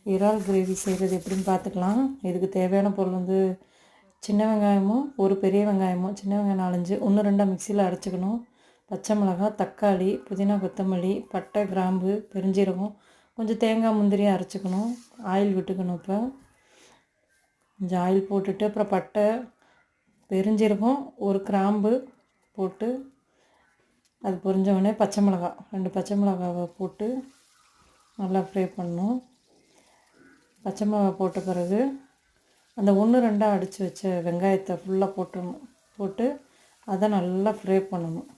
இறால் கிரேவி செய்கிறது எப்படின்னு பார்த்துக்கலாம். இதுக்கு தேவையான பொருள் வந்து சின்ன வெங்காயமும் ஒரு பெரிய வெங்காயமும், சின்ன வெங்காயம் 4 1 2 மிக்சியில் அரைச்சிக்கணும். பச்சை மிளகாய், தக்காளி, புதினா, கொத்தமல்லி, பட்டை, கிராம்பு, பெருஞ்சீரகம், கொஞ்சம் தேங்காய் முந்திரியும் அரைச்சிக்கணும். ஆயில் விட்டுக்கணும். இப்போ கொஞ்சம் ஆயில் போட்டுட்டு அப்புறம் பட்டை, பெருஞ்சீரகம், ஒரு கிராம்பு போட்டு அது பொரிஞ்சவொடனே பச்சை மிளகாய் 2 பச்சை மிளகாவை போட்டு நல்லா ஃப்ரை பண்ணணும். பச்சை மிளகாய் போட்ட பிறகு அந்த 1 2 அடித்து வச்ச வெங்காயத்தை ஃபுல்லாக போட்டு அதை நல்லா ஃப்ரை பண்ணணும்.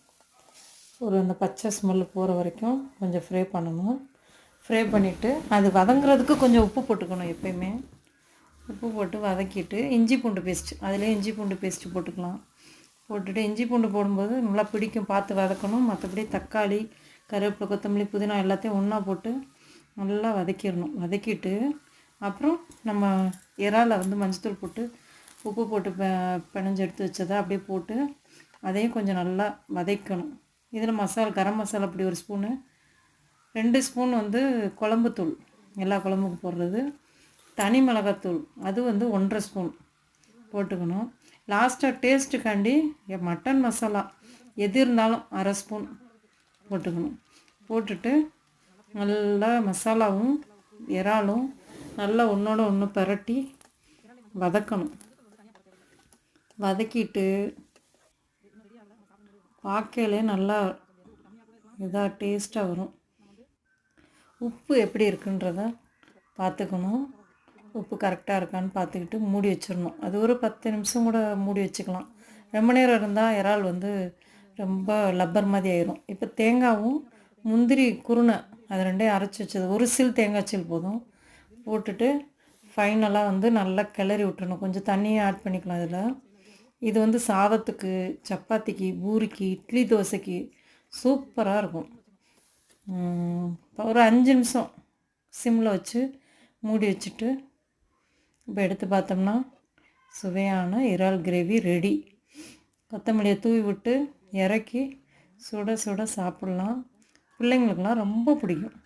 அந்த பச்சை ஸ்மெல் போகிற வரைக்கும் கொஞ்சம் ஃப்ரை பண்ணணும். ஃப்ரை பண்ணிவிட்டு அது வதங்குறதுக்கு கொஞ்சம் உப்பு போட்டுக்கணும். எப்பயுமே உப்பு போட்டு வதக்கிட்டு இஞ்சி பூண்டு பேஸ்ட்டு, அதிலே இஞ்சி பூண்டு பேஸ்ட்டு போட்டுக்கலாம். போட்டுட்டு இஞ்சி பூண்டு போடும்போது நல்லா பிடிக்கும், பார்த்து வதக்கணும். மற்றபடி தக்காளி, கருவேப்பிலை, கொத்தமல்லி, புதினா எல்லாத்தையும் ஒன்றா போட்டு நல்லா வதக்கிடணும். வதக்கிட்டு அப்புறம் நம்ம இறாலை மஞ்சத்தூள் போட்டு உப்பு போட்டு பிணைஞ்சு எடுத்து வச்சதை அப்படியே போட்டு அதையும் கொஞ்சம் நல்லா வதக்கணும். இதில் கரம் மசாலா அப்படி 1 ஸ்பூனு, 2 ஸ்பூன் குழம்புத்தூள், எல்லா குழம்புக்கு போடுறது, தனி மிளகாத்தூள் அது 1.5 ஸ்பூன் போட்டுக்கணும். லாஸ்ட்டாக டேஸ்ட்டுக்காண்டி மட்டன் மசாலா எது இருந்தாலும் 1/2 ஸ்பூன் போட்டுக்கணும். போட்டுட்டு நல்லா மசாலாவும் இறாலும் நல்லா ஒன்றோட ஒன்று பரட்டி வதக்கணும். வதக்கிட்டு பார்க்கையிலே நல்லா இதாக டேஸ்ட்டாக வரும். உப்பு எப்படி இருக்குன்றத பார்த்துக்கணும். உப்பு கரெக்டாக இருக்கான்னு பார்த்துக்கிட்டு மூடி வச்சிடணும். அது ஒரு 10 நிமிஷம் கூட மூடி வச்சுக்கலாம். ரொம்ப நேரம் இருந்தால் இறால் ரொம்ப லப்பர் மாதிரி ஆயிரும். இப்போ தேங்காயும் முந்திரி குருணை அது 2ஐயும் அரைச்சி வச்சது, ஒரு சில் தேங்காய் சீல் போதும் போட்டுட்டு ஃபைனலாக நல்லா கிளறி விட்டுறணும். கொஞ்சம் தண்ணியை ஆட் பண்ணிக்கலாம் இதில். இது சாதத்துக்கு, சப்பாத்திக்கு, பூரிக்கு, இட்லி, தோசைக்கு சூப்பராக இருக்கும். ஒரு 5 நிமிஷம் சிம்மில் வச்சு மூடி வச்சுட்டு இப்போ எடுத்து பார்த்தோம்னா சுவையான இறால் கிரேவி ரெடி. கொத்தமல்லியை தூவி விட்டு இறக்கி சுட சுட சாப்பிட்லாம். பிள்ளைங்களுக்கெல்லாம் ரொம்ப பிடிக்கும்.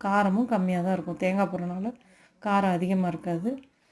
காரமும் கம்மியாக தான் இருக்கும், தேங்காய் போடுறதுனால காரம் அதிகமாக இருக்காது.